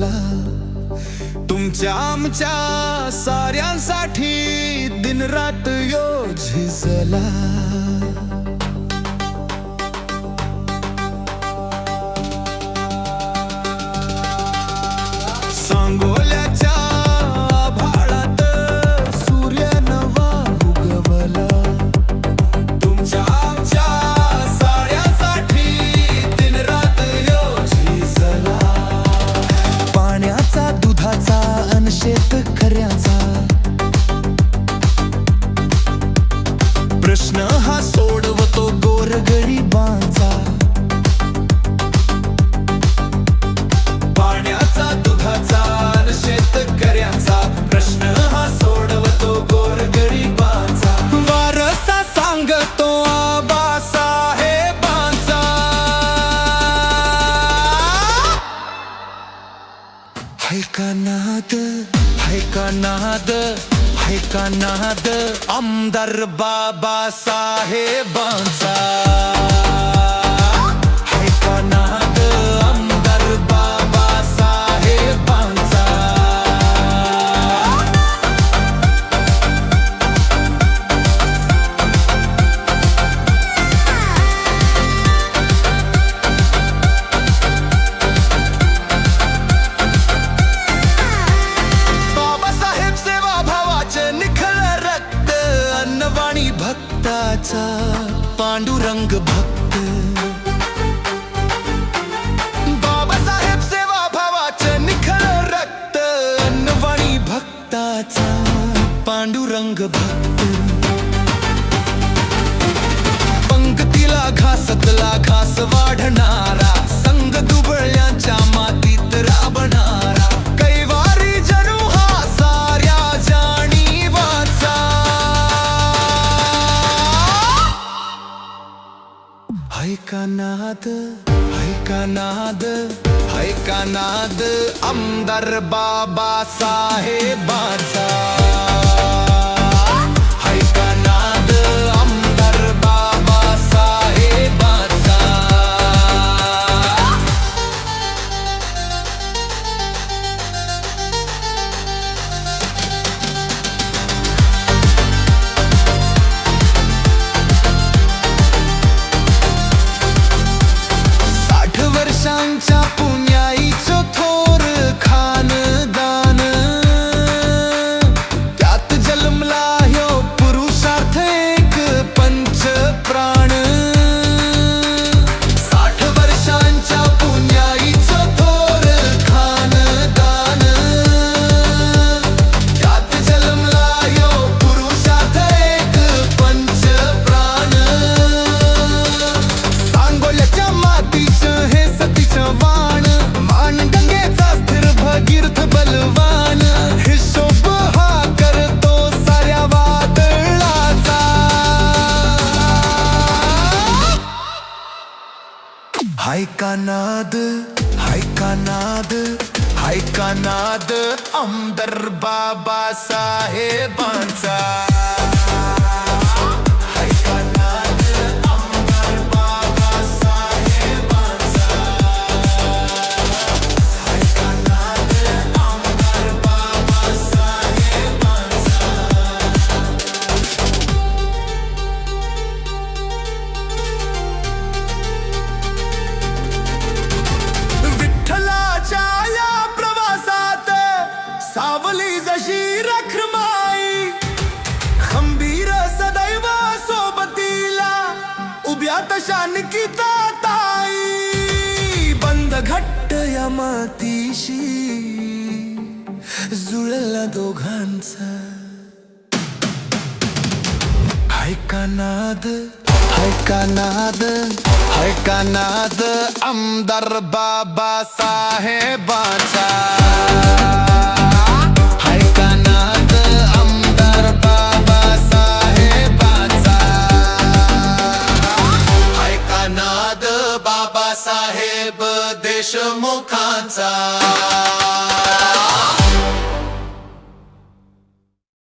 झिजला, तुमच्या आमच्या साऱ्यांसाठी दिन रात यो झिजला. सांगोल्याच्या आभाळात सूर्य नवा उगवला, तुमच्या आमच्या साऱ्यांसाठी दिन रात यो झिजला. पाण्याचा दुधाचा अन शेतकऱ्याचा प्रश्न हा सोडवतो गोरगरिबांचा. पाण्याचा दुधाचा अन शेतकऱ्याचा प्रश्न हा सोडवतो गोरगरिबांचा. वारसा सांगतो आबासाहेबांचा. हाय का नाद, हाय का नाद, हाय का नाद आमदार बाबासाहेबांचा. हाय का नाद आमदार बाबासाहेबांचा. बाबासाहेब सेवा भावाचे निखळ रक्त, अन्नवाणी भक्ताचा पांडुरंग भक्त. बाबासाहेब सेवा भावाचे निखळ रक्त, अन्नवाणी भक्ताचा पांडुरंग भक्त. पंक्तीला घासतला घास वाढणारा, संग दुबळ्यांच्या मातीत राबणारा, कैवारी जणू हा साऱ्या जाणीवाचा. हाय का नाद, हाय का नाद, हाय का नाद आमदार बाबासाहेबांचा. हाय का नाद आमदार बाबासाहेबांचा. वर्षांच्या पुण्याईचं थोर खानदान, त्यात जन्मला ह्यो पुरुषार्थ एक पंचप्राण. 60 वर्षांच्या पुण्याईचं थोर खानदान, त्यात जन्मला ह्यो पुरुषार्थ एक पंचप्राण. सांगोल्याच्या मातीचं हे सतीचं वाण, मानगंगेचा स्थिर भगीरथ बलवान. हिशोब हा करतो साऱ्या वादळाचा. हाय का नाद, हाय का नाद, हाय का नाद आमदार बाबासाहेबांचा. हाय का नाद आमदार बाबासाहेबांचा. हाय का नाद आमदार बाबासाहेबांचा. विठ्ठलाच्या या प्रवासात सावली जशी रखमाई, खंबीर सदैव सोबतीला उभ्या तशा निकिता ताई. बंद घट्ट या मातीशी जुळला दोघांचा. हाय का नाद, हाय का नाद, हाय का नाद आमदार बाबासाहेबांचा. हाय का नाद आमदार बाबासाहेबांचा. हाय का नाद बाबासाहेब देशमुखांचा.